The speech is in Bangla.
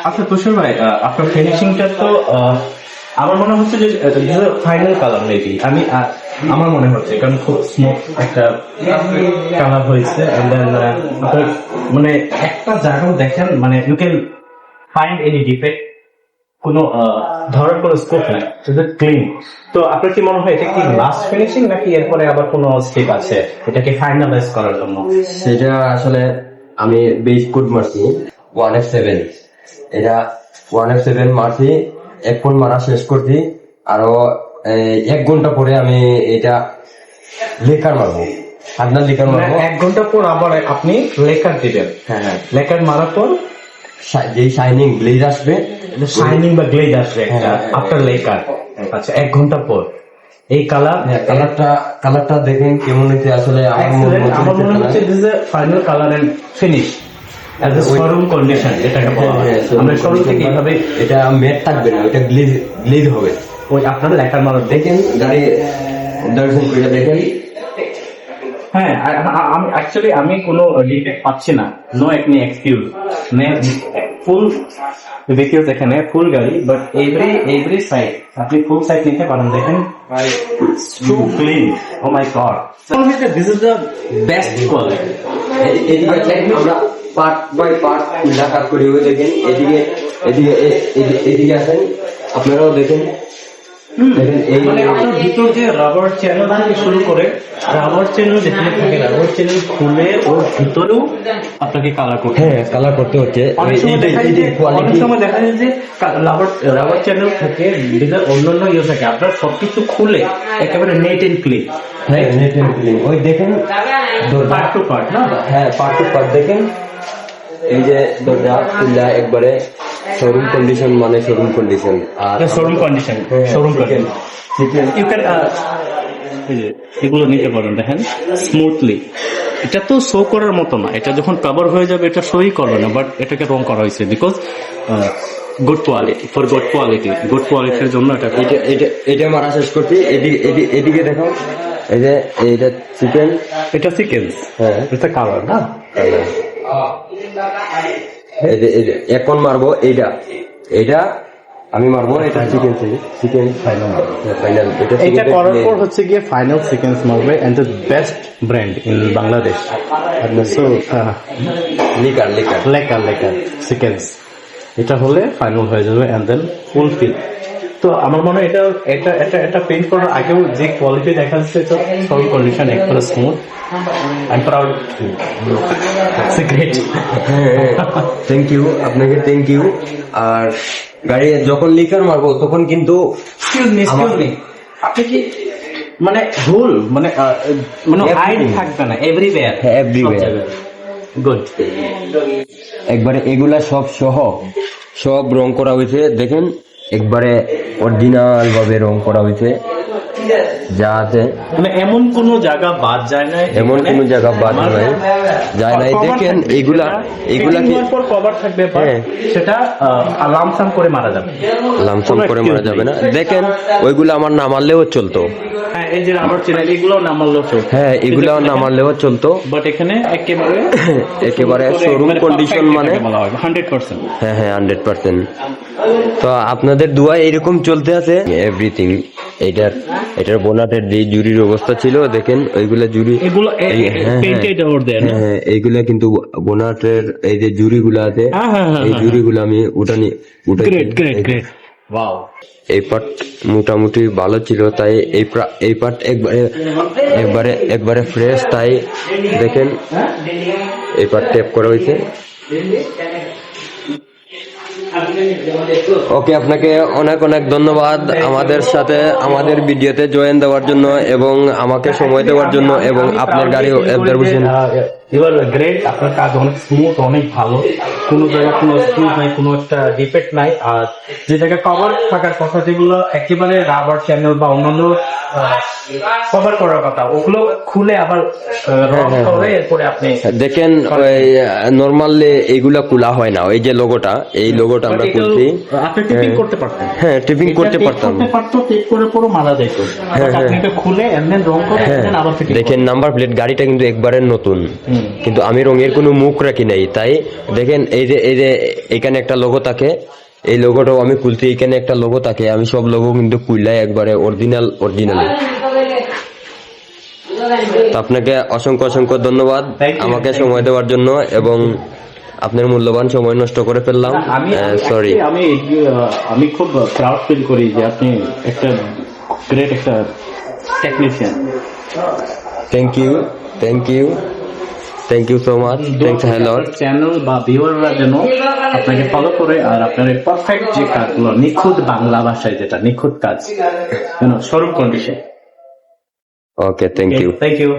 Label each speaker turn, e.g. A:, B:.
A: আচ্ছা তুষার ভাই, আপনার ফিনিশিংটা তো আমার মনে হচ্ছে যে ফাইনাল কালার মেবি, আমার মনে হচ্ছে, কারণ খুব স্মুথ একটা কালার হয়েছে। আপনার মানে একটা জায়গাও দেখেন, মানে you can find any defect, কোনো ধরার কোনো স্কোপ নাই, ক্লিন। তো আপনার কি মনে হয় এটা কি লাস্ট ফিনিশিং, নাকি এরপরে আবার কোনো স্টেপ আছে এটাকে ফাইনালাইজ করার জন্য?
B: সেটা আসলে আমি বেশ গুড মারছি 1F7, এটা 1F7 মারছি, এক ফোন মারা শেষ করছি। আরো 1 ঘন্টা পরে আমি এটা লেকার মারবো, আপনার লেকার মারবো।
A: 1 ঘন্টা পর আবার আপনি লেকার দিবেন?
B: হ্যাঁ,
A: লেকার মারার পর
B: যেই শাইনিং গ্লেজ আসবে,
A: শাইনিং বা গ্লেজ আসবে একটা আফটার লেকার। আচ্ছা, 1 ঘন্টা পর এই
B: কালারটা দেখেন কেমন হয়েছে। আসলে
A: আমার মনে হচ্ছে this is final colour and finish as a showroom condition, যেটাকে বলা হয়। আমরা শোরুম থেকে এইভাবে,
B: এটা ম্যাট থাকবে না, এটা গ্লেজ হবে।
A: ওই আপনার লেকার মারার
B: দেখেন গাড়ি দর্শন করে দেখেন।
A: হ্যাঁ, আমি অ্যাকচুয়ালি আমি কোনো ডিফেক্ট পাচ্ছি না, নো এনি এক্সকিউজ, ফুল ভেহিকলস এখানে ফুল গাড়ি, বাট এভরি সাইড আপনি ফুল সাইড নিতে পারেন। দেখেন too clean, oh my God, this is the best quality.
B: আমরা পার্ট বাই পার্ট খুলা কাজ করি। দেখেন এদিকে আসেন, আপনারাও দেখেন।
A: মানে আপনার ভিতর যে রাবার চ্যানেল থেকে শুরু করে, রাবার চ্যানেল যেখানে থাকে, রাবার চ্যানেল খুলে ওর ভিতরেও আপনাকে কালার করতে,
B: হ্যাঁ কালার করতে হচ্ছে।
A: অনেক সময় দেখা যায় যে রাবার চ্যানেল থেকে অন্যান্য ইয়ে থাকে, আপনার সবকিছু খুলে একেবারে নেট এন্ড ক্লিন।
B: হ্যাঁ, নেট এন্ড ক্লিন। ওই দেখেন
A: পার্ট টু পার্ট না?
B: হ্যাঁ, পার্ট টু পার্ট দেখেন। এই যে দরজা খুললা একবারে শোরুম কন্ডিশন, মানে শোরুম কন্ডিশন। আর
A: showroom condition, showroom condition you can এগুলো নিতে পারেন। দেখেন স্মুথলি, এটা তো শো করার মতো না, এটা যখন কভার হয়ে যাবে এটা শোই করবে না, বাট এটাকে রং করা হয়েছে because good quality, for good কোয়ালিটির জন্য
B: এটা মারা শেষ করছি। এদিকে দেখো, এই যে এইটা চিকেন,
A: এটা সিকেন্স,
B: হ্যাঁ
A: এটা কালার না।
B: এই যে এখন মারবো এইটা আমি মারবো, এটা চিকেন ফাইনাল।
A: এটা করার পর হচ্ছে গিয়ে ফাইনাল সিকেন্স মারবে, and the best brand in Bangladesh. So লেকার সিকেন্স, এটা হলে ফাইনাল হয়ে যাবে, এন্ড দেন ফুল ফিল। তো আমার মনে হয় এটা পেইন্ট করার আগেও যে কোয়ালিটি দেখা যাচ্ছে, এটা সব কন্ডিশন একবারে smooth. I am proud, it's great.
B: Thank you আপনাকে, থ্যাংক ইউ। আর গাড়ি যখন লিকার মারবো তখন কিন্তু
A: আপনি কি মানে ভুল মানে হাইড থাকবে না, এভরিওয়্যার, গুড।
B: একবারে এগুলা সব রং করা হয়েছে। দেখেন একবারে অরিজিনাল ভাবে রং করা হয়েছে, যা আছে
A: মানে এমন কোন জায়গা বাদ যায় না, দেখেন এগুলা কি কভার থাকবে, সেটা লামসাম করে মারা যাবে
B: না। দেখেন ওইগুলো আমার না মারলেও চলতো।
A: হ্যাঁ, এই যে রাবার চ্যানেল এগুলো না মারলেও চলতো।
B: হ্যাঁ, এগুলো না মারলেও চলতো,
A: বাট এখানে
B: একেবারে শোরুম কন্ডিশন, মানে
A: 100%।
B: হ্যাঁ 100%। তো আপনাদের দোয়া এরকম চলতে আছে এভরিথিং। এটার বোনাটের যে জুরির অবস্থা ছিল, দেখেন ওইগুলা জুরি, হ্যাঁ এইগুলা কিন্তু বোনাটের এই যে জুরিগুলো আছে, এই জুরিগুলো আমি উঠাই। এই পার্ট মোটামুটি ভালো ছিল, তাই এই পার্ট একবারে ফ্রেশ। তাই দেখেন এই পার্ট টেপ করা হয়েছে। ওকে, আপনাকে অনেক ধন্যবাদ আমাদের সাথে আমাদের ভিডিওতে জয়েন দেওয়ার জন্য এবং আমাকে সময় দেওয়ার জন্য, এবং আপনার গাড়ি অবজারভেশন।
A: গ্রেট, আপনার কাজ অনেক স্মুথ, অনেক ভালো, কোনো জায়গায় কোনো স্ক্রু নাই, কোনো একটা ডিফেক্ট নাই। আর যে জায়গায় কভার থাকার কথা, যেগুলো একেবারে রাবার চ্যানেল বা অন্যান্য কভার করার কথা, ওগুলো খুলে আবার রং করে এরপরে আপনি
B: দেখেন নরমালি এইগুলা খোলা হয় না। ওই যে লোগোটা, এই লোগোটা আমরা খুলছি,
A: আপনি টিপিং করতে পারতেন।
B: হ্যাঁ, টিপিং করতে পারতাম,
A: টেপ করে পুরো মারা যেত। আপনি খুলে এমনি রং করে আবার
B: দেখেন নাম্বার প্লেট, গাড়িটা কিন্তু একবারে নতুন, কিন্তু আমি রঙের কোনো মুখ রাখি নাই। তাই দেখেন এই যে এখানে একটা লোগো থাকে, এই লোগোটাও আমি খুলছি, এখানে একটা লোগো থাকে, আমি সব লোগো কিন্তু খুললাই একবারে অরিজিনালি। তো আপনাকে অসংখ্য ধন্যবাদ
A: Thank you,
B: আমাকে
A: thank
B: সময় দেওয়ার জন্য, এবং আপনার মূল্যবান সময় নষ্ট করে ফেললাম, সরি।
A: আমি খুব প্রাউড ফিল করি যে আপনি একটা গ্রেট একটা technician.
B: Thank you so much, thanks হ্যালট।
A: চ্যানেল বা ভিউয়াররা যেন আপনাকে ফলো করে আর আপনার পারফেক্ট যে কাজগুলো, নিখুঁত বাংলা ভাষায় যেটা নিখুঁত কাজ, showroom condition.
B: Okay, thank you.
A: Thank you.